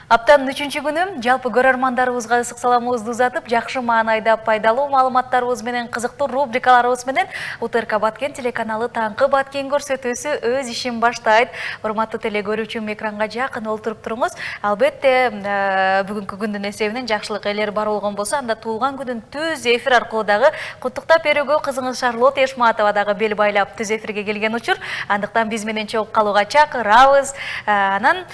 Аптанын 3-чү күнү жалпы көрөрмандарыбызга ысык саламыбызды узатып, жакшы маанайда пайдалуу маалыматтарыбыз менен, кызыктуу рубрикаларыбыз менен УТРК Баткен телеканалы Таңкы Баткен көрсөтүүсү өз ишин баштайт. Урматтуу теле көрүүчүм, экранга жакын олтуруп туруңуз. Албетте, бүгүнкү күндүн эсебинен жакшылык элер бар болгон болсо, анда туулган күнүн түз эфир аркылуу дагы куттуктап берүүгө кызыңыз Шарлот Эшматова дагы бел байлап түз эфирге келген учур. Андыктан биз менен чогуу калууга чакырабыз. Анан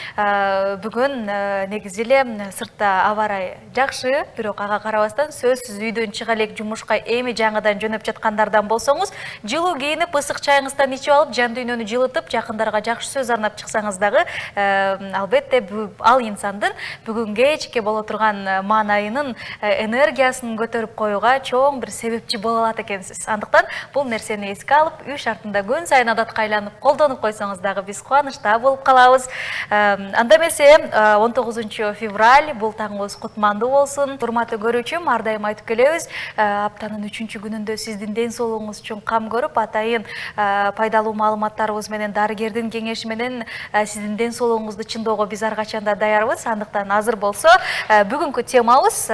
бүгүн негизи эле сыртта аба ырайы жакшы, бирок ага карабастан сөзсүз үйдөн чыга элек жумушка эми жаңыдан жөнөп жаткандардан болсоңуз, жылуу кийинип, ысык чайыңыздан ичип алып, жан дүйнөнү жылытып, жакындарга жакшы сөз арнап чыксаңыз дагы, албетте ал инсандын бүгүн кечке боло турган маанайынын энергиясын көтөрүп коюуга чоң бир себепчи боло алат экенсиз. Андыктан бул нерсени эске алып, үй шартында күн сайын адатка айланып, колдонуп койсоңуз дагы биз кубанычта болуп калабыз. Анда эмесе 19 февраль бул таңыбыз кутмандуу болсун. Урматтуу көрүүчүм, ар дайым айтып келебиз, аптанын 3-чү күнүндө сиздин ден соолугуңуз үчүн кам көрүп, атайын пайдалуу маалыматтарыбыз менен, дарыгердин кеңеши менен сиздин ден соолугуңузду чыңдоого биз ар качанда даярбыз. Андыктан азыр болсо, бүгүнкү темабыз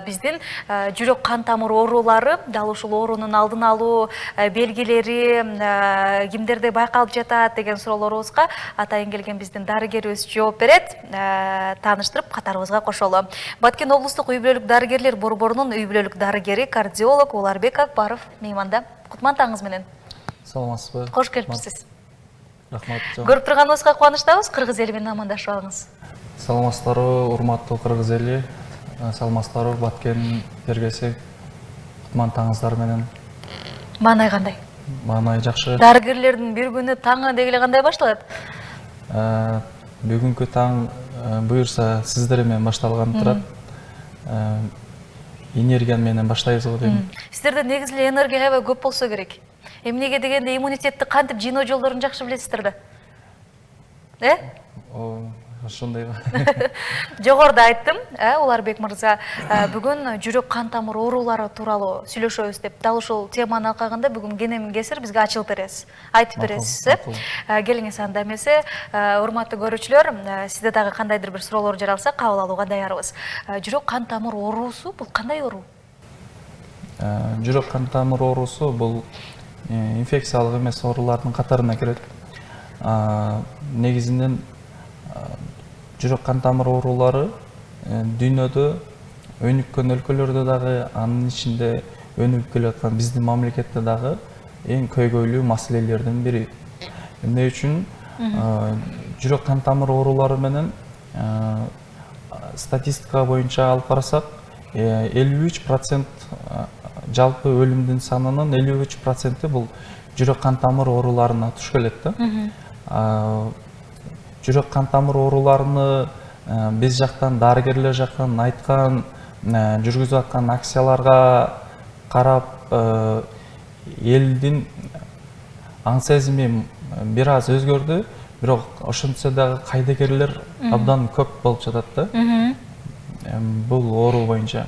биздин жүрөк кан тамыр оорулары, дал ушул оорунун алдын алуу белгилери кимдерде байкалып жатат деген суроолорубузга атайын келген биздин дарыгерибиз жооп берет. Тааныштырып катарыбызга кошолу. Баткен облустук үй бүлөлүк дарыгерлер борборунун үй бүлөлүк дарыгери, кардиолог Уларбек Акбаров мейманда. Кутман таңыңыз менен. Саламатсызбы? Кош келипсиз. Рахмат. Көрүп турганыбызга кубанычтабыз. Кыргыз эли менен амандашып алыңыз. Саламатсыздарбы, урматтуу кыргыз эли. Саламатсыздарбы, Баткен тергеси. Кутман таңыңыздар менен. Маанай кандай? Маанай жакшы. Дарыгерлердин бир күнү таңы дегеле кандай башталат? Бүгүнкү таң буюрса сиздер менен башталган турат. Энергия менен баштайбыз го дейм. Сиздерде негизи эле энергия аябай көп болсо керек. Эмнеге дегенде иммунитетти кантип жыйноо жолдорун жакшы билесиздер да? Ошондой. Жогоруда айттым, Уларбек мырза, бүгүн жүрөк кан тамыр оорулары тууралуу сүйлөшөбүз деп, дал ушул теманын алкагында бүгүн кенемин кесир бизге ачылып бересиз, айтып бересиз. Келиңиз анда эмесе, урматтуу көрүүчүлөр, сизде дагы кандайдыр бир суроолор жаралса кабыл алууга даярбыз. Жүрөк кан тамыр оорусу бул кандай оору? Жүрөк кан тамыр оорусу бул инфекциялык эмес оорулардын катарына кирет. Негизинен жүрөк кан тамыр оорулары дүйнөдө өнүккөн өлкөлөрдө дагы, анын ичинде өнүгүп келаткан биздин мамлекетте дагы эң көйгөйлүү маселелердин бири. Эмне үчүн жүрөк кан тамыр оорулары менен статистика боюнча алып карасак, 53% жалпы өлүмдүн санынын 53% бул жүрөк кан тамыр ооруларына туш келет да. Жүрөк кан тамыр ооруларыны биз жактан, дарыгерлер жактан айткан, жүргүзүп аткан акцияларга карап, элдин аң сезими бир аз өзгөрдү, бирок ошентсе дагы кайдыгерлер абдан көп болуп жатат да. Бул оору боюнча.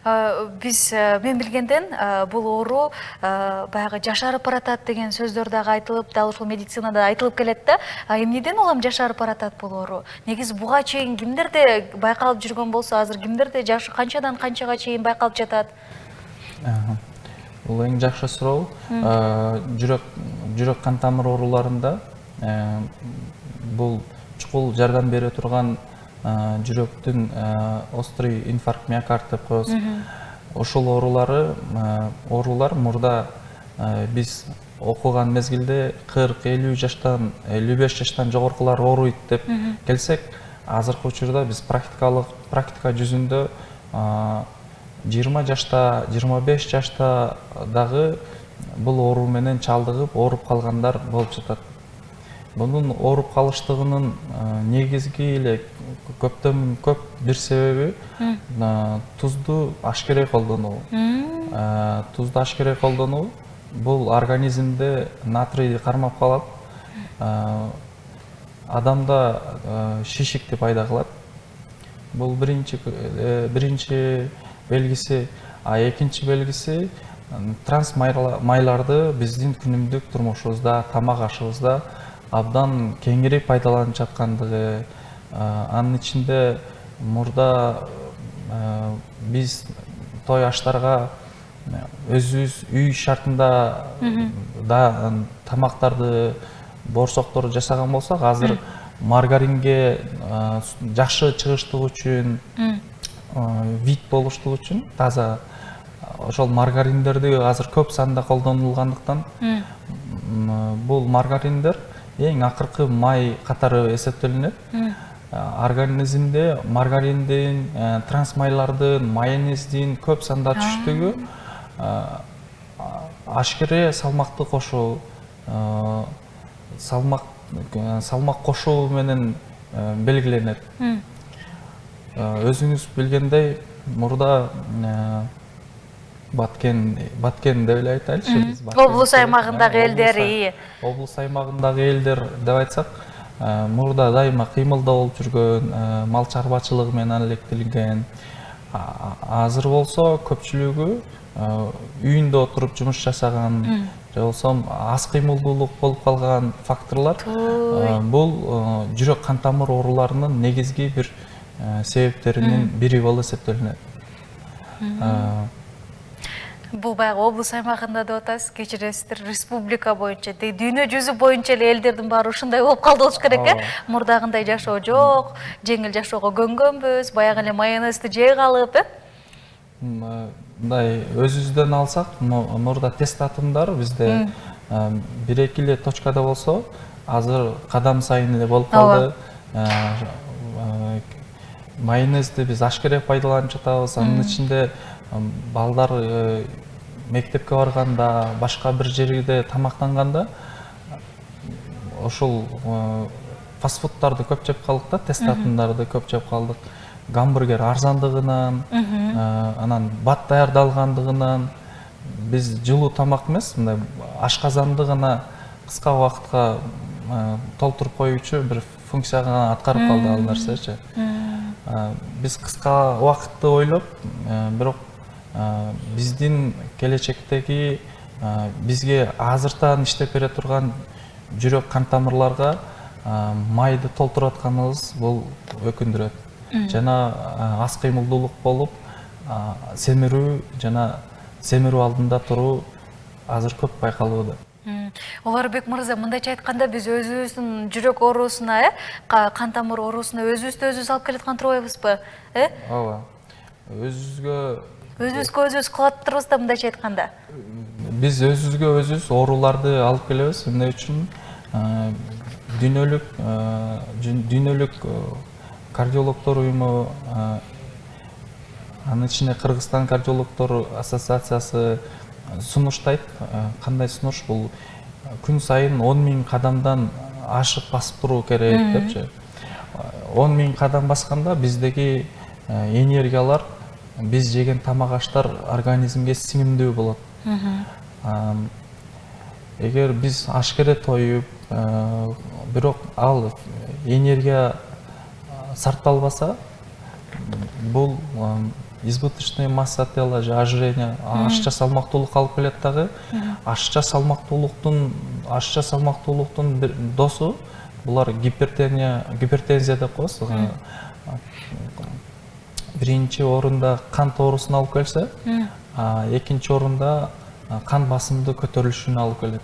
Мен билгенден бул оору баягы жашарып баратат деген сөздөр дагы айтылып, дал ушул медицинада айтылып келет да. Эмнеден улам жашарып баратат бул оору? Негизи буга чейин кимдерде байкалып жүргөн болсо, азыр кимдерде канчадан канчага чейин байкалып жатат? Бул эң жакшы суроо. Жүрөк кан тамыр ооруларында бул чукул жардам бере турган жүрөктүн острый инфаркт миокард деп коебуз. Ошол оорулар мурда биз окуган мезгилде 40-50 жаштан, 55 жаштан жогоркулар ооруйт деп келсек, азыркы учурда биз практика жүзүндө 20 жашта, 25 жашта дагы бул оору менен чалдыгып, ооруп калгандар болуп жатат. Бунун ооруп калыштыгынын негизги эле көптөн көп бир себеби тузду ашкерей колдонуу. Тузду ашкерей колдонуу бул организмде натрийди кармап калат. Адамда шишикти пайда кылат. Бул биринчи белгиси, экинчи белгиси транс майларды биздин күнүмдүк турмушубузда, тамак ашыбызда абдан кеңири пайдаланып жаткандыгы, Анын ичинде мурда биз той аштарга өзүбүз үй шартында да тамактарды боорсокторду жасаган болсок, азыр маргаринге жакшы чыгыштык үчүн, вид болуштук үчүн таза ошол маргариндерди азыр көп санда колдонулгандыктан бул маргариндер эң акыркы май катары эсептелинет. Организмде маргариндин, трансмайлардын, майонездин көп санда түштүгү ашкере салмакты кошуу, салмак кошуу менен белгиленет. Өзүңүз билгендей, мурда Баткен деп эле айтайлычы, облус аймагындагы элдер, облус аймагындагы элдер деп айтсак, мурда дайыма кыймылда болуп жүргөн, мал чарбачылыгы менен алектелген. Азыр болсо көпчүлүгү үйүндө отуруп жумуш жасаган, же болсо аз кыймылдуулук болуп калган факторлор бул жүрөк кан тамыр ооруларынын негизги бир себептеринин бири болуп эсептелинет. Бул баягы облус аймагында деп атасыз, кечиресиздер, республика боюнча, дүйнө жүзү боюнча эле элдердин баары ушундай болуп калды болуш керек, Мурдагындай жашоо жок, жеңил жашоого көнгөнбүз, баягы эле майонезди жей калып, Мындай өзүбүздөн алсак, мурда тест атымдар бизде 1-2 эле точкада болсо, азыр кадам сайын эле болуп калды. Майонезди биз ашкере пайдаланып жатабыз. Анын ичинде балдар мектепке барганда, башка бир жерде тамактанганда ошол фастфудтарды көп жеп калдык да, тест атымдарды көп жеп калдык. Гамбургер арзандыгынан, анан бат даярдалгандыгынан биз жылуу тамак эмес, мындай ашказанды гана кыска убакытка толтуруп коюучу бир функцияга аткарып калды ал нерсечи. Биз кыска убакытты ойлоп, бирок биздин келечектеги бизге азыртан иштеп бере турган жүрөк кан тамырларга майды толтуруп атканыбыз бул өкүндүрөт. Жана аз кыймылдуулук болуп, семирүү жана семирүү алдында туруу азыр көп байкалууда. Оларбек мырза, мындайча айтканда биз өзүбүздүн жүрөк оорусуна, кан тамыр оорусуна өзүбүз алып келаткан турбайбызбы? Ооба. Өзүбүз кылып турбуз да, мындайча айтканда. Биз өзүбүз ооруларды алып келебиз. Эмне үчүн? Дүйнөлүк кардиологдор уюму, анын ичинде Кыргызстан кардиологдор ассоциациясы сунуштайт. Кандай сунуш? Бул күн сайын 10 000 кадамдан ашык басып туруу керек депчи. 10 000 кадам басканда биздеги энергиялар, биз жеген тамак аштар организмге сиңимдүү болот. Эгер биз ашкере тоюп, бирок ал энергия сарпталбаса, бул избыточная масса тела же ожирение, ашча салмактуулук алып келет дагы. Ашча салмактуулуктун бир досу булар гипертензия деп коебуз. Биринчи орунда кан тоорусун алып келсе, экинчи орунда кан басымды көтөрүлүшүн алып келет.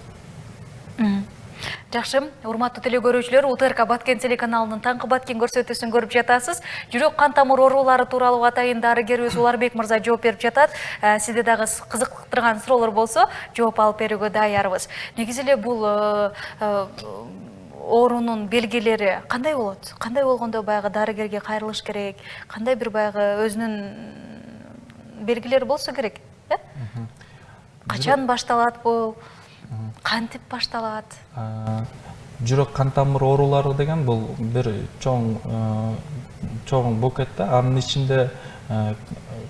Жакшы, урматтуу теле көрүүчүлөр, УТРК Баткен телеканалынын таңкы Баткен көрсөтүүсүн көрүп жатасыз. Жүрөк кан тамыр оорулары тууралуу атайын дарыгерибиз Уларбек мырза жооп берип жатат. Сизде дагы кызыктырган суроолор болсо, жооп алып берүүгө даярбыз. Негизи эле бул оорунун белгилери кандай болот? Кандай болгондо баягы дарыгерге кайрылыш керек? Кандай бир баягы өзүнүн белгилери болсо керек? Качан башталат бул? Кантип башталат? Жүрөк кан тамыр оорулары деген бул бир чоң букет да. Анын ичинде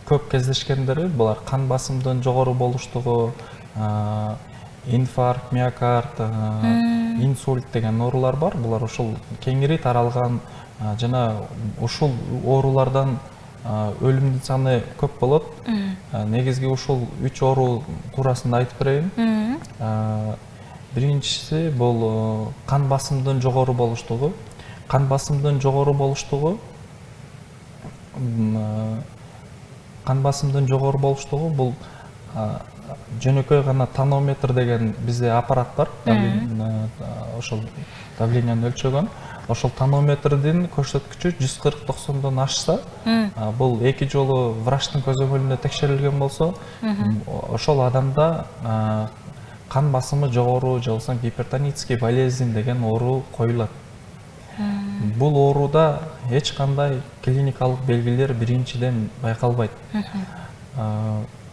көп кездешкендери булар кан басымдын жогору болуштугу, инфаркт, миокард, инсульт деген оорулар бар. Булар ушул кеңири таралган жана ушул оорулардан өлүмдүн саны көп болот. Негизги ушул 3 оору туурасында айтып берейин. Биринчиси бул кан басымдын жогору болуштугу. кан басымдын жогору болуштугу бул жөнөкөй гана тонометр деген бизде аппарат бар, ошол давлениени өлчөгөн. Ошол тонометрдин көрсөткүчү 140-90дон ашса, бул 2 жолу врачтын көзөмөлүндө текшерилген болсо, ошол адамда кан басымы жогору же болбосо гипертонический болезнь деген оору коюлат. Бул ооруда эч кандай клиникалык белгилер биринчиден байкалбайт.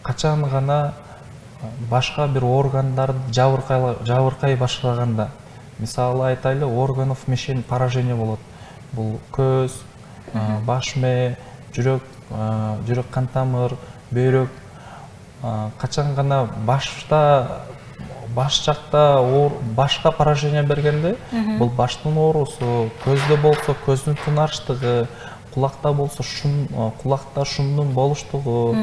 Качан гана башка бир органдарды жабыркай башлаганда, мисалы айтайлы, органов мишень поражение болот. Бул көз, баш мээ, жүрөк кан тамыр, бөйрөк. Качан гана баш жакта башка поражение бергенде, бул баштын оорусу, көздө болсо көздүн тунарчтыгы, кулакта болсо кулакта шумдун болуштугу,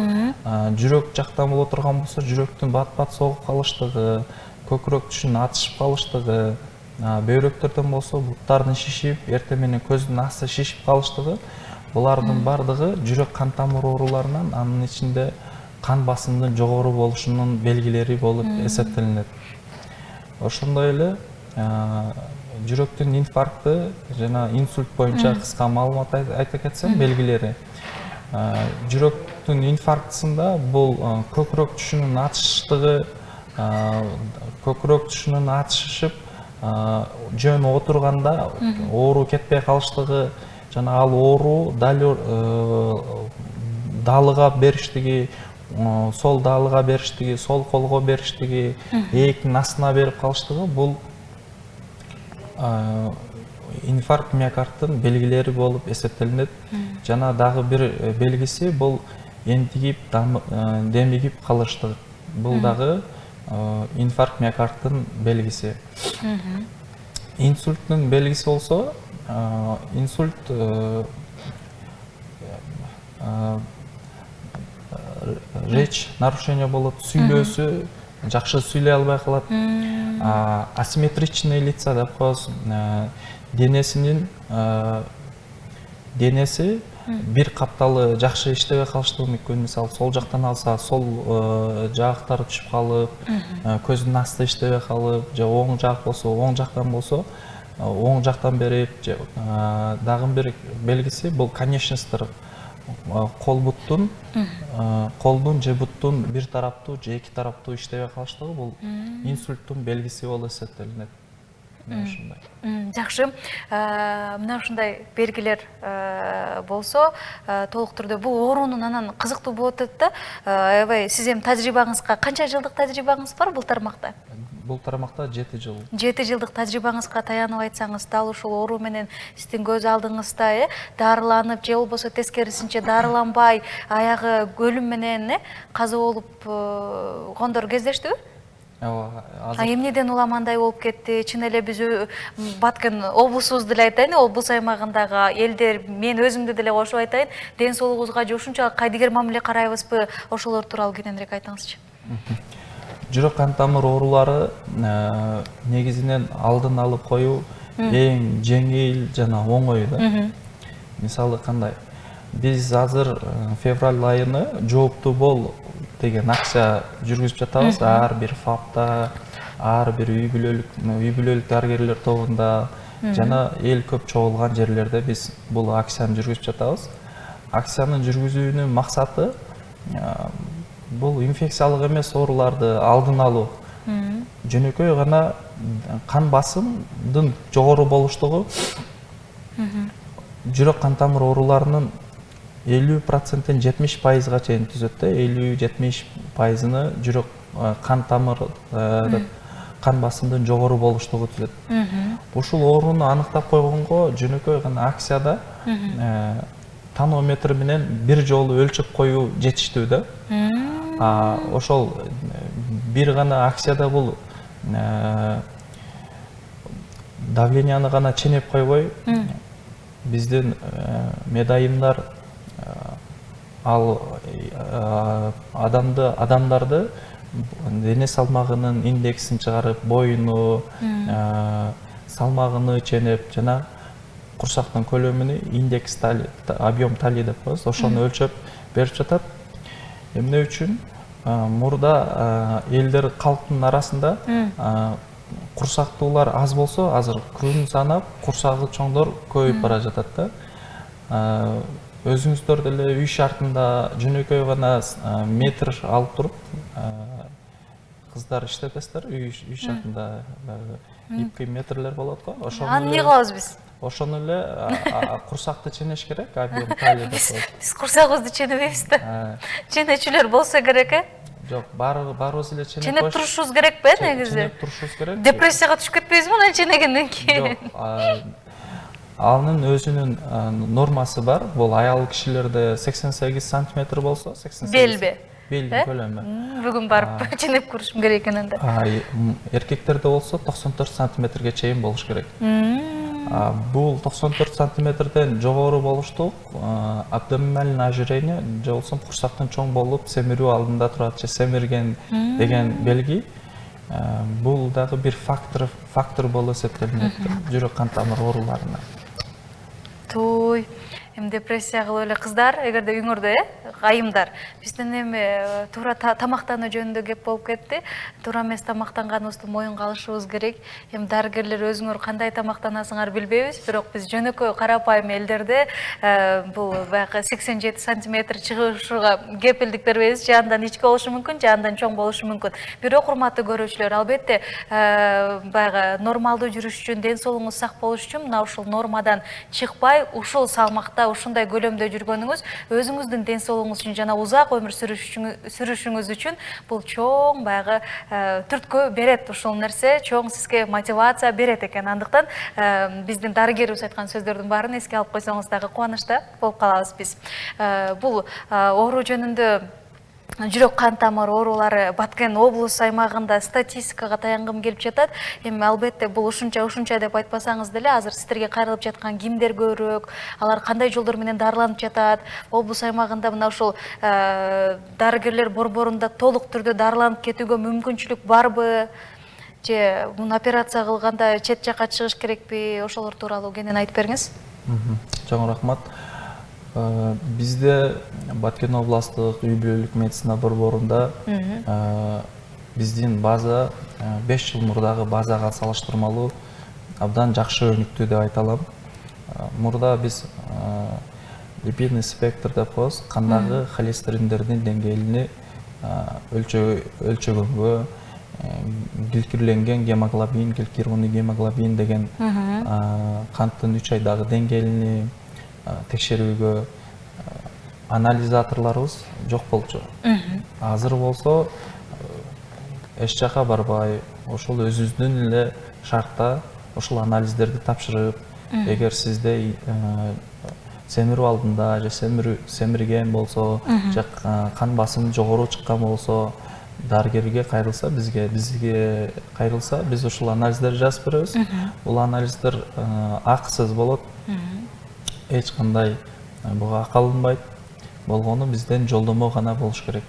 жүрөк жактан боло турган болсо жүрөктүн бат-бат согуп калыштыгы, көкүрөк түшүнүн атышып калыштыгы, бөйрөктөрдөн болсо буттардын шишип, эртең менен көздүн асты шишип калыштыгы, булардын бардыгы жүрөк кан тамыр ооруларынан, анын ичинде кан басымдын жогору болушунун белгилери болуп эсептелинет. Ошондой эле жүрөктүн инфаркты жана инсульт боюнча кыска маалымат айта кетсем, белгилери. Жүрөктүн инфарктысында бул көкүрөк түшүнүн атыштыгы, көкүрөк түшүнүн атышып, жөн отурганда оору кетпей калыштыгы, жана ал оору далыга бериштиги, сол далыга бериштиги, сол колго бериштиги, ээктин астына берип калыштыгы, бул инфаркт миокардтын белгилери болуп эсептелинет. Жана дагы бир белгиси бул энтигип, демигип калыштыгы. Бул дагы инфаркт миокардтын белгиси. Инсульттун белгиси болсо, инсульт речь нарушение болот, сүйлөөсү жакшы сүйлөй албай калат. Асимметричный лица деп коебуз. Денеси бир капталы жакшы иштебей калыштыгы мүмкүн. Мисалы, сол жактан алса, сол жаактары түшүп калып, көздүн асты иштебей калып, же оң жак болсо, оң жактан болсо, оң жактан берип, же дагы бир белгиси бул конечностьтер. Колдун же буттун бир тараптуу же эки тараптуу иштебей калыштыгы бул инсульттун белгиси болуп эсептелинет. Ушундай. Жакшы. Мына ушундай белгилер болсо, толук түрдө бул оорунун анан кызыктуу болот да. Аябай, сиз эми тажрыйбаңызга, канча жылдык тажрыйбаңыз бар бул тармакта? Бул тармакта 7 жыл. 7 жылдык тажрыйбаңызга таянып айтсаңыз, дал ушул оору менен сиздин көз алдыңызда дарыланып, же болбосо тескерисинче дарыланбай, аягы өлүм менен каза болуп кондор кездештиби? Эмнеден уламандай болуп кетти? Чын эле биз Баткен облусубузду деле айтайын, облус аймагындагы элдер, мен өзүмдү деле кошуп айтайын, ден соолугубузга же ушунчалык кайдыгер мамиле карайбызбы? Ошолор тууралуу кененирээк айтыңызчы. Жүрөк кан тамыр оорулары негизинен алдын алып коюу эң жеңил жана оңой да. Мисалы кандай? Биз азыр февраль айыны жооптуу бол деген акция жүргүзүп жатабыз. Ар бир ФАПта, ар бир үй бүлөлүк дарыгерлер тобунда жана эл көп чогулган жерлерде биз бул акцияны жүргүзүп жатабыз. Акциянын жүргүзүүнүн максаты бул инфекциялык эмес ооруларды алдын алуу. Жөнөкөй гана кан басымдын жогору болуштугу жүрөк кан тамыр ооруларынын 50%-тен 70%-га чейин түзөт да. 50-70%-ны жүрөк кан тамыр кан басымдын жогору болуштугу түзөт. Ушул ооруну аныктап койгонго жөнөкөй гана акцияда тонометр менен бир жолу өлчөп коюу жетиштүү да. Ошол бир гана акцияда бул давленияны гана ченеп койбой, биздин медайымдар ал адамдарды дене салмагынын индексин чыгарып, боюну, салмагыны ченеп жана курсактын көлөмүнү индекс тали, объем тали деп коебуз, ошону өлчөп берип жатат. Эмне үчүн мурда элдер калктын арасында курсактуулар аз болсо, азыр күн санап курсагы чоңдор көбөйүп бара жатат да. Өзүңүздөр деле үй шартында жөнөкөй гана метр алып туруп, кыздар иштетесиздер үй шартында ипки метрлер болот го. Аны эмне кылабыз биз? Ошону эле курсакты ченеш керек, объем талия деп коет. Биз курсагыбызды ченебейбиз да. Ченечүлөр болсо керек, Жок, баарыбыз эле ченеп турушубуз керекпи, негизи? Ченеп турушубуз керек. Депрессияга түшүп кетпейбизби мына ченегенден кийин? Жок, анын өзүнүн нормасы бар. Бул аял кишилерде 88 сантиметр болсо, 88. Белби? Белдин көлөмү. Бүгүн барып ченеп көрүшүм керек экенин да. Эркектерде болсо 94 сантиметрге чейин болуш керек. Бул 94 сантиметрден жогору болуштук абдоминальное ожирение, же болбосо курсактын чоң болуп семирүү алдында турат, же семирген деген белги. Бул дагы бир фактор болуп эсептелинет жүрөк кан тамыр ооруларына. Туй. Эми депрессия кылып эле кыздар, эгерде үйүңөрдө айымдар, бизден эми туура тамактануу жөнүндө кеп болуп кетти. Туура эмес тамактанганыбызды моюнга алышыбыз керек. Эми дарыгерлер өзүңөр кандай тамактанасыңар билбейбиз, бирок биз жөнөкөй карапайым элдерде бул баягы 87 сантиметр чыгышууга кепилдик бербейбиз. Же андан ички болушу мүмкүн, же андан чоң болушу мүмкүн. Бирок урматтуу көрүүчүлөр, албетте баягы нормалдуу жүрүш үчүн, ден соолугуңуз сак болуш үчүн мына ушул нормадан чыкпай, ушул салмакта, ушундай көлөмдө жүргөнүңүз өзүңүздүн ден соолугуңуз үчүн жана узак өмүр сүрүшүңүз үчүн бул чоң баягы түрткү берет. Ушул нерсе чоң сизге мотивация берет экен. Андыктан биздин дарыгерибиз айткан сөздөрдүн баарын эске алып койсоңуз дагы кубанычта болуп калабыз биз. Бул оору жөнүндө жүрөк кан тамыр оорулары Баткен облус аймагында статистикага таянгым келип жатат. Эми албетте бул ушунча деп айтпасаңыз деле, азыр сиздерге кайрылып жаткан кимдер көбүрөөк, алар кандай жолдор менен дарыланып жатат? Облус аймагында мына ушул дарыгерлер борборунда толук түрдө дарыланып кетүүгө мүмкүнчүлүк барбы? Же муну операция кылганда чет жакка чыгыш керекпи? Ошолор тууралуу кенен айтып бериңиз. Чоң рахмат. Бизде Баткен областык үй бүлөлүк медицина борборунда биздин база 5 жыл мурдагы базага салыштырмалуу абдан жакшы өнүктү деп айта алам. Мурда биз липидный спектр деп коебуз, кандагы холестериндердин деңгээлини өлчөгөнгө, гилкирленген гемоглобин, гилкированный гемоглобин деген канттын 3 айдагы деңгээлини текшерүүгө анализаторлорубуз жок болчу. Азыр болсо эч жака барбай, ошол өзүбүздүн эле шартта ошол анализдерди тапшырып, эгер сизде семирүү алдында же семирген болсо, же кан басымы жогору чыккан болсо, дарыгерге кайрылса, бизге кайрылса, биз ушул анализдерди жазып беребиз. Бул анализдер акысыз болот. Эч кандай буга акы алынбайт. Болгону бизден жолдомо гана болуш керек.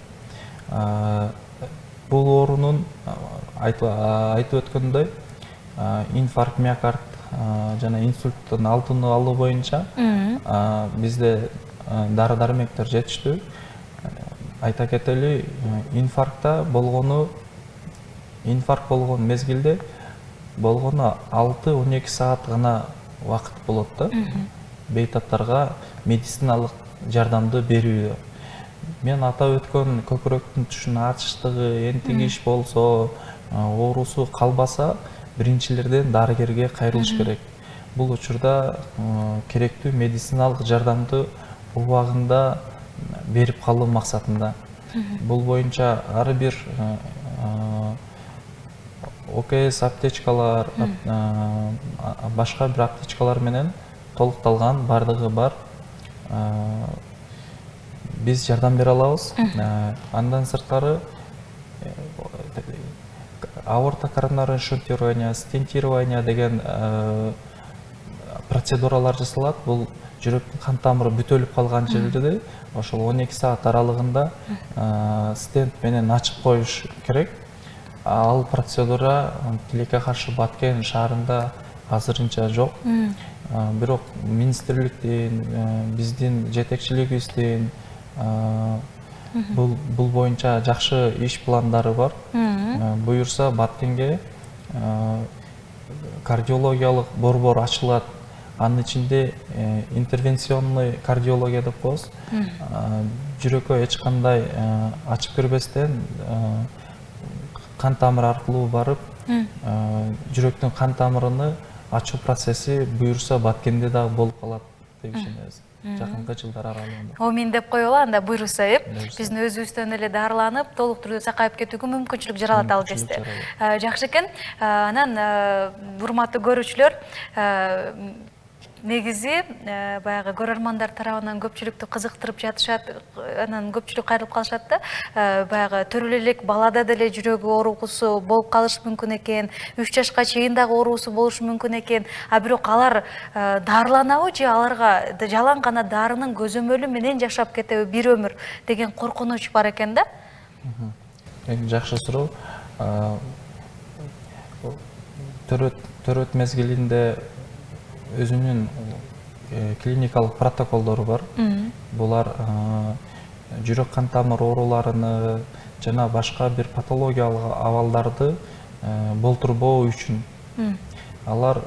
Бул оорунун айтып өткөндөй инфаркт, миокард жана инсульттун алдын алуу боюнча бизде дары-дармектер жетиштүү. Айта кетели, инфаркт болгон мезгилде болгону 6-12 саат гана убакыт болот да. Бейтаптарга медициналык жардамды берүү. Мен атап өткөн көкүрөктүн түшүнүн ачыштыгы, энтигиш болсо, оорусу калбаса, биринчилерден дарыгерге кайрылыш керек. Бул учурда керектүү медициналык жардамды убагында берип калуу максатында. Бул боюнча ар бир ОКС аптечкалар, башка бир аптечкалар менен толукталган бардыгы бар. Биз жардам бере алабыз. Андан сырткары аорта-коронарное шунтирование, стентирование деген процедуралар жасалат. Бул жүрөктүн кан тамыры бүтөлүп калган жерде ошол 12 саат аралыгында стент менен ачып коюш керек. Ал процедура тилекке каршы Баткен шаарында азырынча жок. бирок министрликтин, биздин жетекчилигибиздин бул боюнча жакшы иш пландары бар. Буюрса Баткенге кардиологиялык борбор ачылат. Анын ичинде интервенционный кардиология деп коебуз. Жүрөккө эч кандай ачып кирбестен кан тамыр аркылуу барып, жүрөктүн кан тамырыны ачуу процесси буюрса Баткенде дагы болуп калат деп ишенебиз. Жакынкы жылдар аралыгында. Омин деп коелу, анда буйруса, биздин өзүбүздөн эле дарыланып, толук түрдө сакайып кетүүгө мүмкүнчүлүк жаралат ал кезде. Жакшы экен. Анан урматтуу көрүүчүлөр, негизи баягы көрөрмандар тарабынан көпчүлүктү кызыктырып жатышат, анан көпчүлүк кайрылып калышат да, баягы төрөлө элек балада деле жүрөгү оорусу болуп калышы мүмкүн экен, 3 жашка чейин дагы оорусу болушу мүмкүн экен, а бирок алар дарыланабы же аларга жалаң гана дарынын көзөмөлү менен жашап кетеби бир өмүр деген коркунуч бар экен да? Жакшы суроо. Төрөт мезгилинде өзүнүн клиникалык протоколдору бар. Булар жүрөк кан тамыр ооруларыны жана башка бир патологиялык абалдарды болтурбоо үчүн. Алар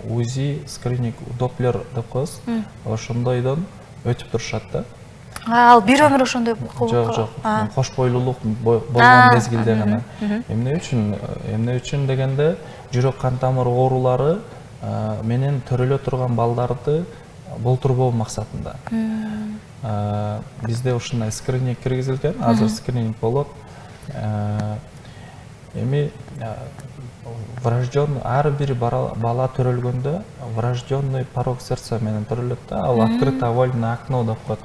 УЗИ, скрининг, доплер деп коебуз. Ошондойдон өтүп турушат да. Ал бир өмүр ошондой жок, кош бойлуулук болгон мезгилде гана. Эмне үчүн дегенде жүрөк кан тамыр оорулары менен төрөлө турган балдарды болтурбоо максатында. Бизде ушундай скрининг киргизилген, азыр скрининг болот. Эми врожденный ар бир бала төрөлгөндө врожденный порог сердца менен төрөлөт да, ал открытое вольное окно деп коет.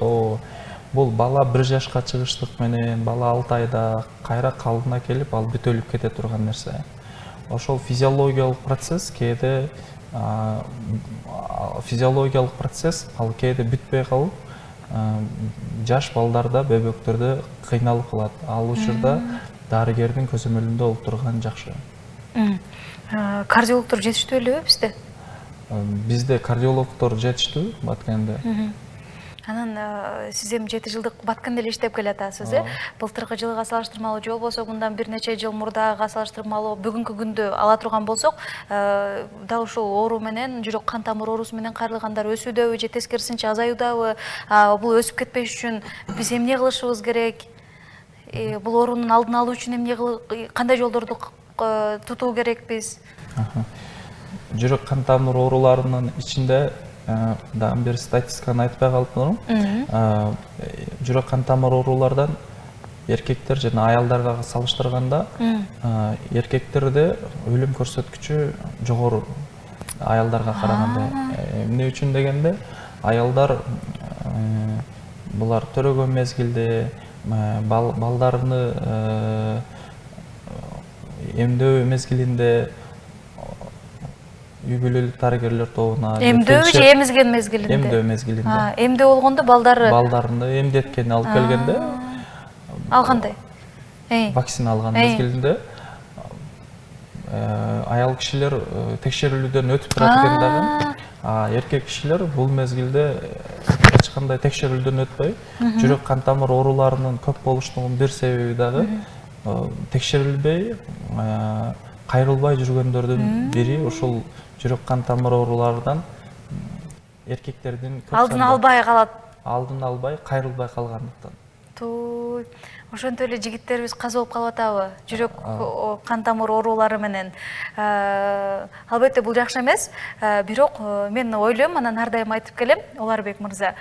Бул бала 1 жашка чыгыштык менен, бала 6 айда кайра калыбына келип, ал бүт өлүп кете турган нерсе. Ошол физиологиялык процесс кээде ал кээде бүтпөй калып, жаш балдарда, бөбөктөрдө кыйналып калат. Ал учурда дарыгердин көзөмөлүндө болуп турган жакшы. Кардиологдор жетиштүү элеби бизде? Бизде кардиологдор жетиштүү Баткенде. Анан сиз эми 7 жылдык Баткенде эле иштеп келатасыз, Былтыркы жылга салыштырмалуу же болбосо мындан бир нече жыл мурдага салыштырмалуу бүгүнкү күндө ала турган болсок, дал ушул оору менен, жүрөк кан тамыр оорусу менен кайрылгандар өсүүдөбү же тескерисинче азаюудабы? Бул өсүп кетпеш үчүн биз эмне кылышыбыз керек? Бул оорунун алдын алуу үчүн кандай жолдорду тутуу керекпиз? Жүрөк кан тамыр ооруларынын ичинде дагы бир статистиканы айтпай калыптырмын. Жүрөк кан тамыр оорулардан эркектер жана аялдарга салыштырганда эркектерде өлүм көрсөткүчү жогору аялдарга караганда. Эмне үчүн дегенде, аялдар булар төрөгөн мезгилде балдарыны эмдөө мезгилинде үй бүлөлүк дарыгерлер тобуна эмдөө же эмизген мезгилинде? Эмдөө мезгилинде. Эмдөө болгондо балдарыны эмдеткени алып келгенде, ал кандай? Вакцина алган мезгилинде аял кишилер текшерүүлүүдөн өтүп турат экен дагы. Эркек кишилер бул мезгилде эч кандай текшерүүлдөн өтпөй, жүрөк кан тамыр ооруларынын көп болуштугунун бир себеби дагы текшерилбей, кайрылбай жүргөндөрдүн бири ушул жүрөк кан тамыр ооруларынан эркектердин алдын албай калат. Алдын албай, кайрылбай калгандыктан. Ошонтип эле жигиттерибиз каза болуп калып атабы? Жүрөк кан тамыр оорулары менен. Албетте бул жакшы эмес, бирок мен ойлойм, анан ар дайым айтып келем, Оларбек мырза,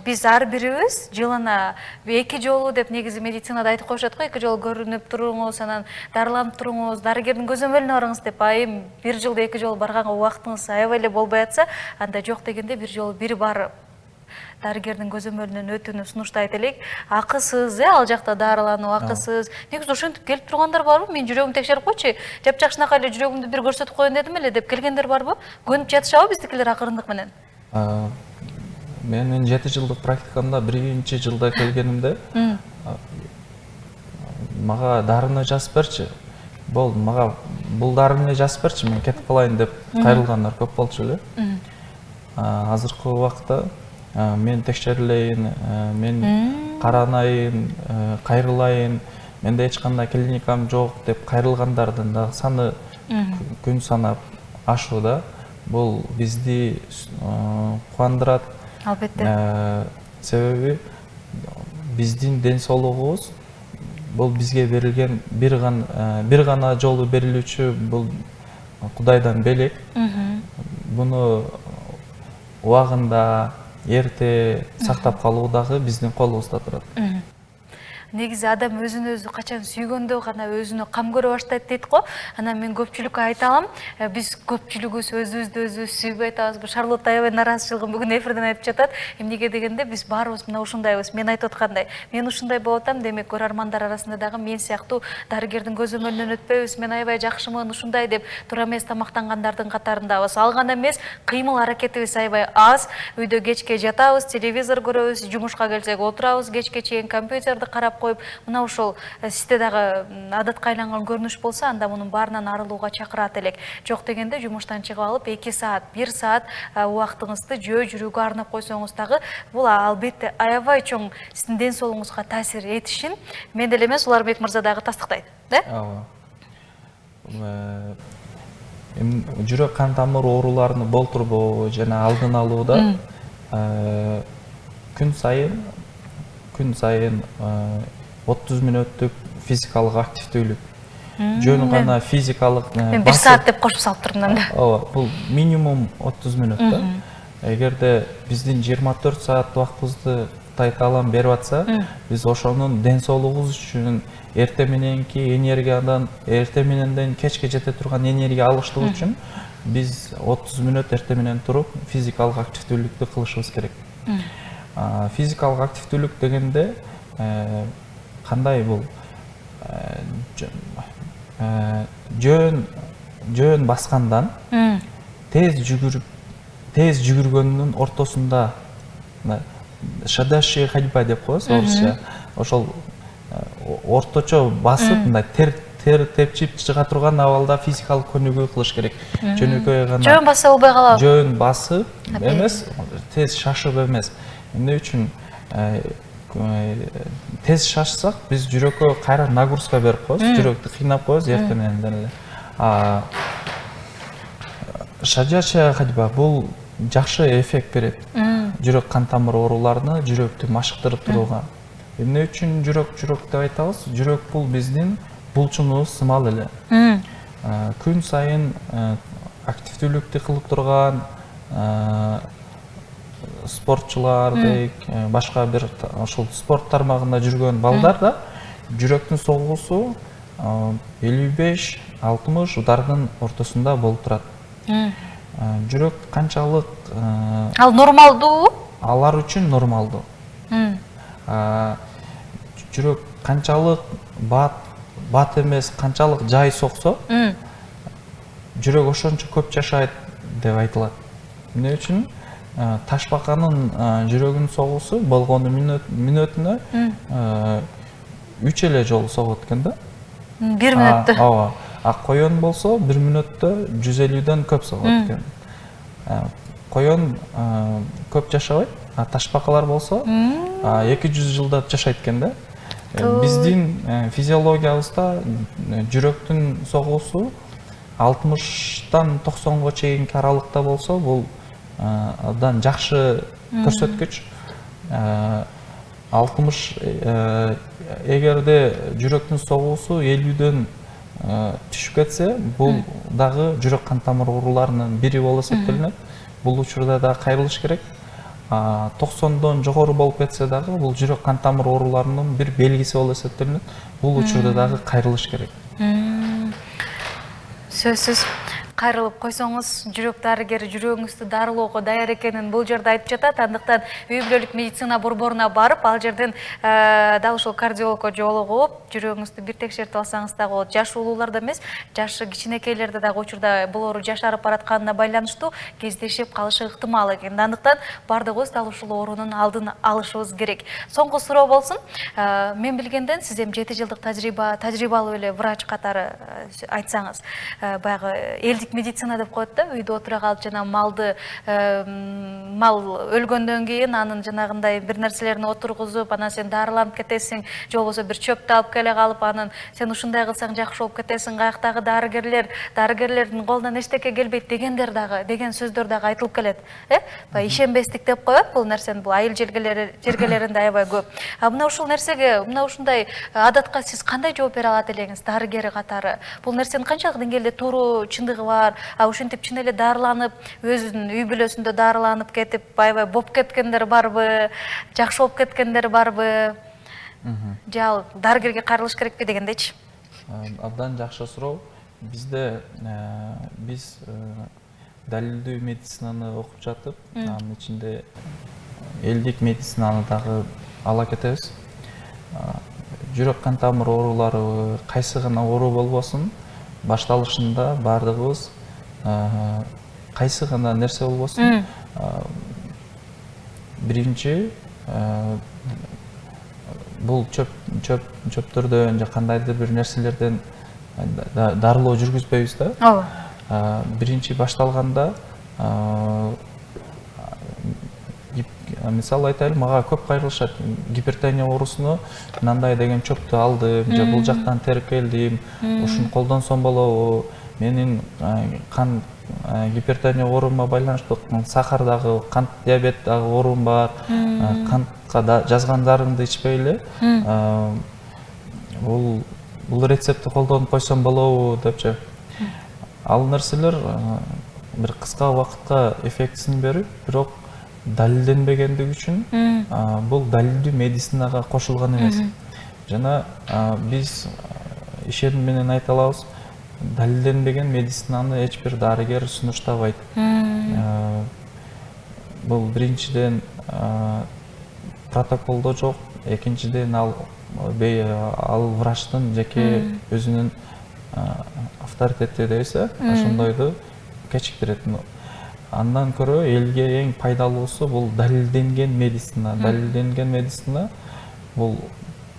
биз ар бирибиз жылына 2 жолу деп негизи медицинада айтып коюшат го, 2 жолу көрүнүп туруңуз, анан дарыланып туруңуз, дарыгердин көзөмөлүнө барыңыз деп. Айым 1 жылда 2 жолу барганга убактыңыз аябай эле болбой атса, анда жок дегенде 1 жолу бир барып дарыгердин көзөмөлүнөн өтүүнү сунуштайт элек. Акысыз, ал жакта дарылануу акысыз. Негизи ошентип келип тургандар барбы? Мен жүрөгүмдү текшерип койчу, жапжакшынакай эле жүрөгүмдү бир көрсөтүп коеюн дедим эле деп келгендер барбы? Көнүп жатышабы биздикилер акырындык менен? Менин 7 жылдык практикамда 1-чи жылда келгенимде мага дарыны жазып берчи. Мага бул дарыны жазып берчи, мен кетип калайын деп кайрылгандар көп болчу эле. азыркы убакта мен текшерилейин, мен каранайын, кайрылайын, менде эч кандай клиникам жок деп кайрылгандардын да саны күн санап ашууда. Бул бизди кубандырат. Албетте. Себеби биздин ден соолугубуз бул бизге берилген бир гана жолу берилүүчү, бул Кудайдан белек. Буну убагында эрте сактап калуу дагы биздин колубузда турат. Негизи адам өзүн өзү качан сүйгөндө гана өзүнө кам көрө баштайт дейт го. Анан мен көпчүлүккө айта алам, биз көпчүлүгүбүз өзүбүздү өзүбүз сүйбөй атабыз. Шарлотта аябай нааразычылыгын бүгүн эфирден айтып жатат. Эмнеге дегенде биз баарыбыз мына ушундайбыз. Мен айтып аткандай, мен ушундай болуп атам, демек көрөрмандар арасында дагы мен сыяктуу дарыгердин көзөмөлүнөн өтпөйбүз. Мен аябай жакшымын, ушундай деп туура эмес тамактангандардын катарындабыз. Ал гана эмес, кыймыл аракетибиз аябай аз. Үйдө кечке жатабыз, телевизор көрөбүз, жумушка келсек отурабыз, кечке чейин компьютерди карап коюп, мына ошол сизде дагы адатка айланган көрүнүш болсо, анда мунун баарынан арылууга чакырат элек. Жок дегенде жумуштан чыгып алып 2 саат, 1 саат убактыңызды жөө жүрүүгө арнап койсоңуз дагы бул албетте аябай чоң сиздин ден соолугуңузга таасир этишин мен деле эмес, Уларбек мырза дагы тастыктайт, да? Ооба. Жүрөк кан тамыр ооруларыны болтурбоо жана алдын алууда күн сайын 30 мүнөттүк физикалык активдүүлүк. Жөн гана физикалык Мен 1 саат деп кошуп салып турдум анда. Ооба, бул минимум 30 мүнөт да. Эгерде биздин 24 саат убактыбызды Кудай таалам берип атса, биз ошонун ден соолугубуз үчүн эрте мененки энергиядан, эрте мененден кечке жете турган энергия алыштык үчүн биз 30 мүнөт эрте менен туруп физикалык активдүүлүктү кылышыбыз керек. Физикалык активдүүлүк дегенде кандай бул жөн баскандан тез жүгүргөндүн ортосунда шадашы ходьба деп коебуз орусча. Ошол орточо басып, мындай тер тепчип чыга турган абалда физикалык көнүгүү кылыш керек. Жөнөкөй гана Жөн баса болбой калабы? Жөн басып эмес, тез шашып эмес. Эмне үчүн тез шашсак, биз жүрөккө кайра нагрузка берип коебуз, жүрөктү кыйнап коебуз эрте менен эле. Шаджача ходьба бул жакшы эффект берет. Жүрөк кан тамыр ооруларына, жүрөктү машыктырып турууга. Эмне үчүн жүрөк деп айтабыз? Жүрөк бул биздин булчуңубуз сымал эле. Күн сайын активдүүлүктү кылып турган спортчулардык, башка бир ошол спорт тармагында жүргөн балдар да жүрөктүн согуусу 55-60 удардын ортосунда болуп турат. Жүрөк канчалык Ал нормалдуу? Алар үчүн нормалдуу. Жүрөк канчалык бат эмес, канчалык жай соксо, жүрөк ошончо көп жашайт деп айтылат. Эмне үчүн? Ташбаканын жүрөгүнүн согуусу болгону мүнөтүнө 3 эле жолу согот экен да. 1 мүнөттө. Ооба. Коён болсо 1 мүнөттө 150дөн көп согот экен. Коён көп жашабайт, ташбакалар болсо 200 жылда жашайт экен да. Биздин физиологиябызда жүрөктүн согуусу 60-тан 90-го чейинки аралыкта болсо, бул абдан жакшы көрсөткүч. 60 эгерде жүрөктүн согуусу 50дөн түшүп кетсе, бул дагы жүрөк кан тамыр ооруларынын бири болуп эсептелинет. Бул учурда да кайрылыш керек. 90дон жогору болуп кетсе дагы, бул жүрөк кан тамыр ооруларынын бир белгиси болуп эсептелинет. Бул учурда дагы кайрылыш керек. Сөзсүз кайрылып койсоңуз, жүрөк дарыгери жүрөгүңүздү дарылоого даяр экенин бул жерде айтып жатат. Андыктан үй бүлөлүк медицина борборуна барып, ал жерден дал ушул кардиологко жолугуп, жүрөгүңүздү бир текшертип алсаңыз дагы болот. Жаш улууларда эмес, жаш кичинекейлерде дагы учурда бул оору жашарып баратканына байланыштуу кездешип калышы ыктымал экен. Андыктан бардыгыбыз дал ушул оорунун алдын алышыбыз керек. Соңку суроо болсун. Мен билгенден сиз эми 7 жылдык тажрыйбалуу эле врач катары айтсаңыз, баягы элдик элдик медицина деп коет да, үйдө отура калып жана малды мал өлгөндөн кийин анын жанагындай бир нерселерин отургузуп, анан сен дарыланып кетесиң, же болбосо бир чөптү алып келе калып, анан сен ушундай кылсаң жакшы болуп кетесиң, каяктагы дарыгерлердин колунан эчтеке келбейт дегендер дагы, деген сөздөр дагы айтылып келет. Баягы ишенбестик деп коет бул нерсени, бул айыл жергелеринде аябай көп. Мына ушул нерсеге, мына ушундай адатка сиз кандай жооп бере алат элеңиз, дарыгер катары? Бул нерсенин канчалык деңгээлде туура чындыгы бар? Ушинтип чын эле дарыланып, өзүнүн үй бүлөсүндө дарыланып кетип, аябай боп кеткендер барбы? Жакшы болуп кеткендер барбы? Же ал дарыгерге кайрылыш керекпи дегендейчи? Абдан жакшы суроо. Биз далилдүү медицинаны окуп жатып, анын ичинде элдик медицинаны дагы ала кетебиз. Жүрөк кан тамыр оорулары кайсы гана оору болбосун, башталышында бардыгыбыз кайсы гана нерсе болбосун, биринчи бул чөптөрдөн же кандайдыр бир нерселерден дарылоо жүргүзбөйбүз да. Ооба. Биринчи башталганда мисалы айтайлы, мага көп кайрылышат. Гипертония оорусуна мындай деген чөптү алдым, же бул жактан терип келдим, ушуну колдонсом болобу, менин кан гипертония оорума байланыштуу сахар дагы, кант диабет дагы оорум бар, кантка жазган дарымды ичпей эле бул рецептти колдонуп койсом болобу депчи. Ал нерселер бир кыска убакытка эффектисин берип, бирок далилденбегендиги үчүн бул далилдүү медицинага кошулган эмес. Жана биз ишеним менен айта алабыз, далилденбеген медицинаны эч бир дарыгер сунуштабайт. Бул биринчиден протоколдо жок, экинчиден ал врачтын жеке өзүнүн авторитети дейбиз, ошондойду кечиктирет. Андан көрө элге эң пайдалуусу бул далилденген медицина. Далилденген медицина бул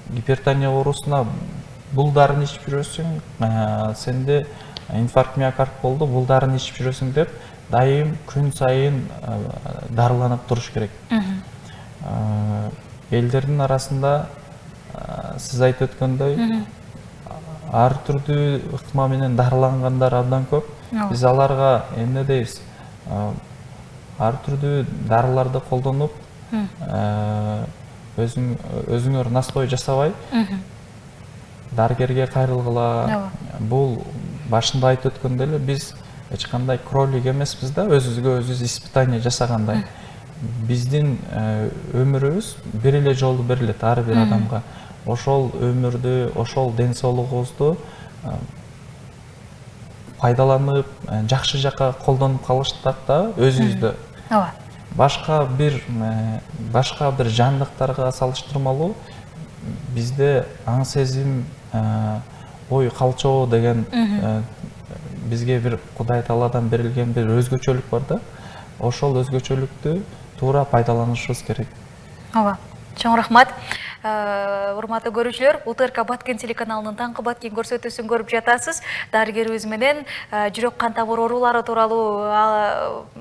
гипертония оорусуна бул дарыны ичип жүрөсүң, сенде инфаркт миокард болду, бул дарыны ичип жүрөсүң деп дайым күн сайын дарыланып туруш керек. Элдердин арасында сиз айтып өткөндөй ар түрдүү ыкма менен дарылангандар абдан көп. Биз аларга эмне дейбиз? Ар түрдүү дарыларды колдонуп, өзүңөр настой жасабай, дарыгерге кайрылгыла. Бул башында айтып өткөндөй эле, биз эч кандай кролик эмеспиз да, өзүбүзгө өзүбүз испытание жасагандай. Биздин өмүрүбүз бир эле жолу берилет ар бир адамга. Ошол өмүрдү, ошол ден соолугубузду пайдаланып, жакшы жака колдонуп калыштак да өзүбүздү. Ооба. Башка бир жандыктарга салыштырмалуу бизде аң сезим, ой калчоо деген бизге бир Кудай Тааладан берилген бир өзгөчөлүк бар да. Ошол өзгөчөлүктү туура пайдаланышыбыз керек. Ооба. Чоң рахмат. Урматтуу көрүүчүлөр, УТРК Баткен телеканалынын таңкы Баткен көрсөтүүсүн көрүп жатасыз. Дарыгерибиз менен жүрөк кан тамыр оорулары тууралуу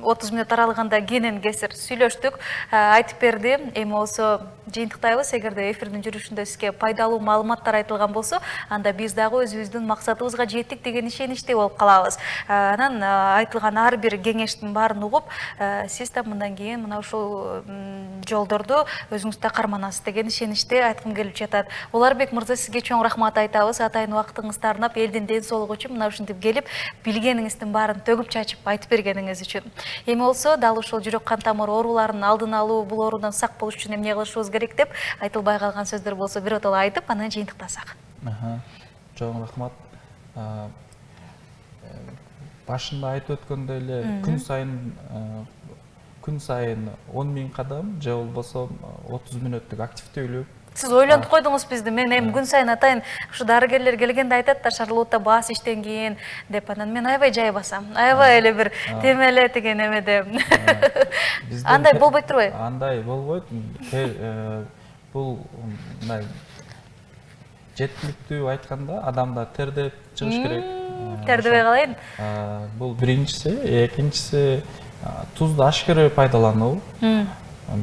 30 мүнөт аралыгында кенен кесир сүйлөштүк, айтып берди. Эми болсо жыйынтыктайбыз. Эгерде эфирдин жүрүшүндө сизге пайдалуу маалыматтар айтылган болсо, анда биз дагы өзүбүздүн максатыбызга жеттик деген ишеничте болуп калабыз. Анан айтылган ар бир кеңештин баарын угуп, сиз да мындан кийин мына ушул жолдорду өзүңүз карманасыз деген ишеничте айткым келип жатат. Уларбек мырза, сизге чоң рахмат айтабыз. Атайын убактыңызды арнап, элдин ден соолугу үчүн мына ушинтип келип, билгениңиздин баарын төгүп чачып айтып бергениңиз үчүн. Эми болсо, дал ушул жүрөк кан тамыр ооруларынын алдын алуу, бул оорудан сак болуш үчүн эмне кылышыбыз керек деп айтылбай калган сөздөр болсо биротоло айтып, анан жыйынтыктасак. Чоң рахмат. Башында айтып өткөндөй эле күн сайын 10 000 кадам же болбосо 30 мүнөттүк активдүүлүк. Сиз ойлонуп койдуңуз бизди. Мен эми күн сайын атайын ушу дарыгерлер келгенде айтат да, Шарлотта баас иштен кийин деп, анан мен аябай жай басам. Аябай эле бир темеле деген эмеде. Андай болбойт турбайбы? Андай болбойт. Бул жеткиликтүү айтканда адамда тердеп чыгыш керек. Тердебей калайын. Бул биринчиси, экинчиси тузду ашкере пайдалануу.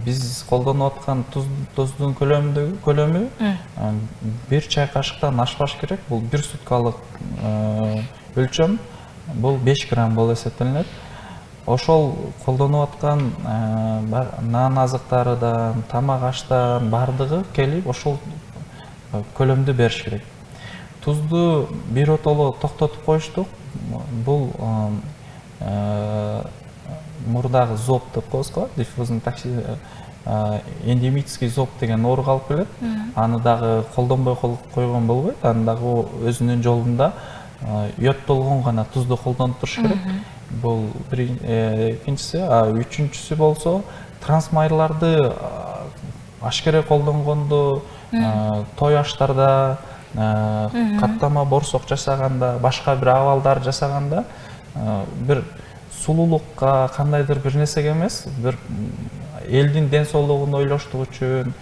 Биз колдонуп аткан туздун көлөмү 1 чай кашыктан ашпаш керек. Бул 1 суткалык өлчөм. Бул 5 грамм болуп эсептелинет. Ошол колдонуп аткан нан азыктарыдан, тамак аштан бардыгы келип ошол көлөмдү бериш керек. Тузду биротоло токтотуп коюштук. Бул мурдагы зоб деп коебуз го, диффузный эндемический зоб деген ооруга алып келет. Аны дагы колдонбой койгон болбойт. Аны дагы өзүнүн жолунда йодтолгон гана тузду колдонуп туруш керек. Бул экинчиси, үчүнчүсү болсо трансмайларды ашкере колдонгондо, той аштарда, каттама борсок жасаганда, башка бир абалдар жасаганда бир сулуулукка, кандайдыр бир нерсеге эмес, бир элдин ден соолугун ойлоштук үчүн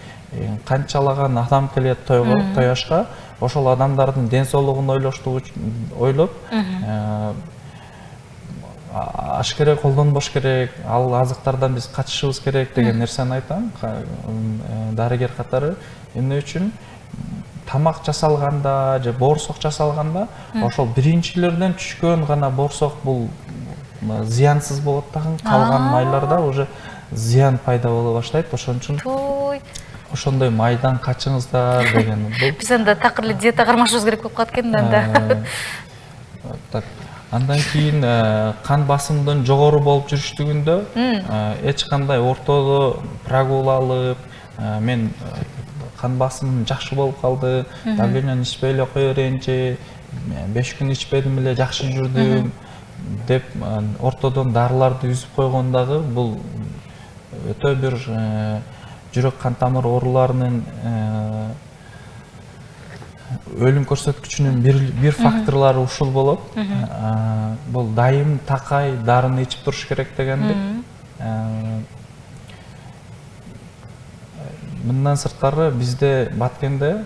канчалаган адам келет тойго, той ашка, ошол адамдардын ден соолугун ойлоштук үчүн ойлоп ашкере колдонбош керек, ал азыктардан биз качышыбыз керек деген нерсени айтам. Дарыгер катары эмне үчүн тамак жасалганда же борсок жасалганда ошол биринчилерден түшкөн гана борсок бул зыянсыз болот дагы, калган майларда уже зыян пайда боло баштайт. Ошон үчүн ошондой майдан качыңыздар деген. Биз анда такыр эле диета кармашыбыз керек болуп калат экен анда. Так. Андан кийин кан басымдын жогору болуп жүрүштүгүндө эч кандай ортодо прогул алып, мен кан басымым жакшы болуп калды, давлениени ичпей эле кое берейинчи, 5 күн ичпедим эле жакшы жүрдүм деп ортодон дарыларды үзүп койгон дагы бул өтө бир жүрөк кан тамыр ооруларынын өлүм көрсөткүчүнүн бир факторлору ушул болот. Бул дайым такай дарыны ичип туруш керек дегендик. Мындан сырткары бизде Баткенде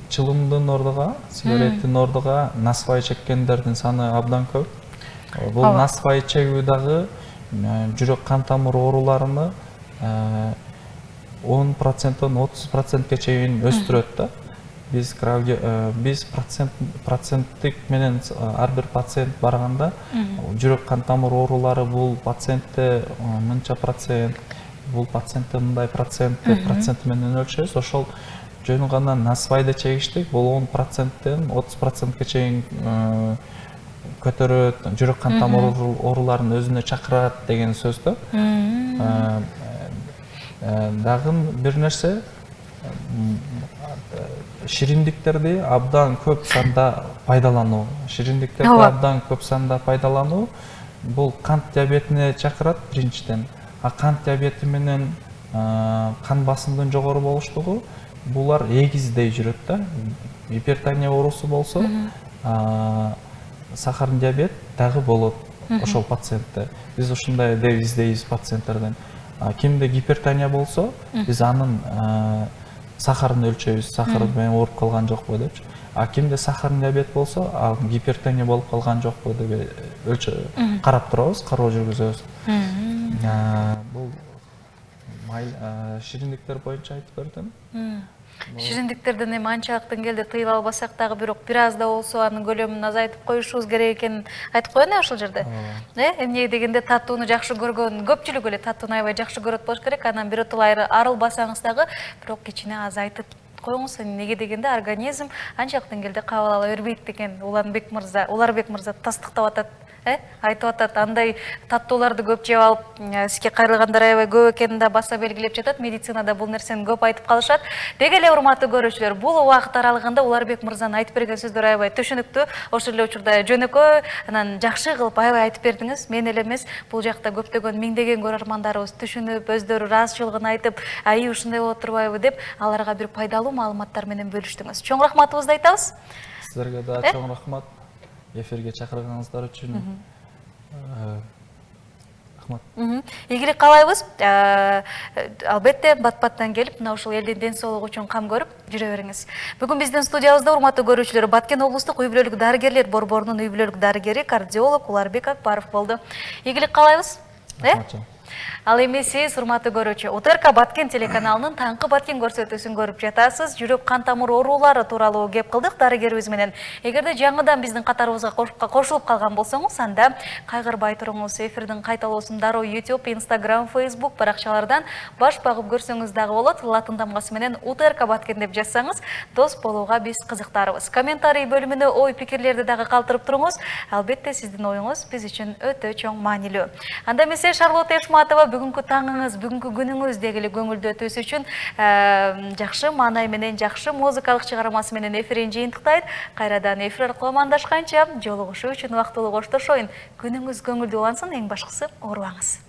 чылымдын ордуга, сигареттин ордуга насвай чеккендердин саны абдан көп. Бул насвай чегүү дагы жүрөк кан тамыр ооруларыны 10%-тон 30%-ке чейин өстүрөт да. Биз проценттик менен ар бир пациент барганда жүрөк кан тамыр оорулары бул пациентте мынча процент, бул пациентте мындай процент деп процент менен өлчөбүз. Ошол жөн гана насвайды чегиштик, бул 10%-тен 30%-ке чейин көтөрөт, жүрөк кан тамыр ооруларын өзүнө чакырат деген сөз да. Дагы бир нерсе, шириндиктерди абдан көп санда пайдалануу. Шириндиктерди абдан көп санда пайдалануу бул кант диабетине чакырат биринчиден. Кант диабети менен кан басымдын жогору болуштугу булар эгиздей жүрөт да. Гипертония оорусу болсо, сахарный диабет дагы болот ошол пациентте. Биз ушундай деп издейбиз пациенттерден. Кимде гипертония болсо, биз анын сахарын өлчөбүз, сахары менен ооруп калган жокпу депчи. Кимде сахарный диабет болсо, ал гипертония болуп калган жокпу деп карап турабыз, кароо жүргүзөбүз. Бул шириндиктер боюнча айтып бердим. Шириндиктерден эми анчалык деңгээлде тыйыла албасак дагы бирок бир аз да болсо анын көлөмүн азайтып коюшубуз керек экенин айтып коеюн ошол жерде. Эмне дегенде татууну жакшы көргөн, көпчүлүк эле татууну аябай жакшы көрөт болуш керек. Анан биротоло арылбасаңыз дагы бирок кичине азайтып коюңуз. Неге дегенде организм анчалык деңгээлде кабыл ала бербейт деген Уларбек мырза тастыктап атат. Айтып атат, андай таттууларды көп жеп алып, сизге кайрылгандар аябай көп экенин да баса белгилеп жатат. Медицинада бул нерсени көп айтып калышат. Деги эле урматтуу көрүүчүлөр, бул убакыт аралыгында Уларбек мырзанын айтып берген сөздөр аябай түшүнүктүү, ошол эле учурда жөнөкөй, анан жакшы кылып аябай айтып бердиңиз. Мен эле эмес, бул жакта көптөгөн миңдеген көрөрмандарыбыз түшүнүп, өздөрү ыраазычылыгын айтып, ушундай болот турбайбы деп, аларга бир пайдалуу маалыматтар менен бөлүштүңүз. Чоң рахматыбызды айтабыз. Сиздерге да чоң рахмат. Эфирге чакырганыңыздар үчүн. Рахмат. Игілік қалайбыз. Албетте бат-баттан келіп, мына ушул элдин ден соолугу үчүн кам көрүп жүрө бериңиз. Бүгүн биздин студиябызда урматтуу көрүүчүлөр Баткен облустук үй бүлөлүк дарыгерлер борборунун үй бүлөлүк дарыгери кардиолог Уларбек Акбаров болду. Игілік қалайбыз. Ал эми сиз урматтуу көрүүчү УТРК Баткен телеканалынын таңкы Баткен көрсөтүүсүн көрүп жатасыз. Жүрөк кан тамыр оорулары тууралуу кеп кылдык дарыгерибиз менен. Эгерде жаңыдан биздин катарыбызга кошулуп калган болсоңуз, анда кайгырбай туруңуз. Эфирдин кайталоосун дароо YouTube, Instagram, Facebook баракчалардан баш багып көрсөңүз дагы болот. Латын тамгасы менен УТРК Баткен деп жазсаңыз, дос болууга биз кызыктарбыз. Комментарий бөлүмүнө ой пикирлерди дагы калтырып туруңуз. Албетте сиздин оюңуз биз үчүн өтө чоң маанилүү. Анда эмесе Шарлотта Эшматова бүгүнкү таңыңыз, бүгүнкү күнүңүз дегиле көңүлдүү өтүүсү үчүн жакшы маанай менен, жакшы музыкалык чыгармасы менен эфирин жыйынтыктайт. Кайрадан эфир аркылуу амандашканча жолугушуу үчүн убактылуу коштошоюн. Күнүңүз көңүлдүү улансын, эң башкысы оорубаңыз.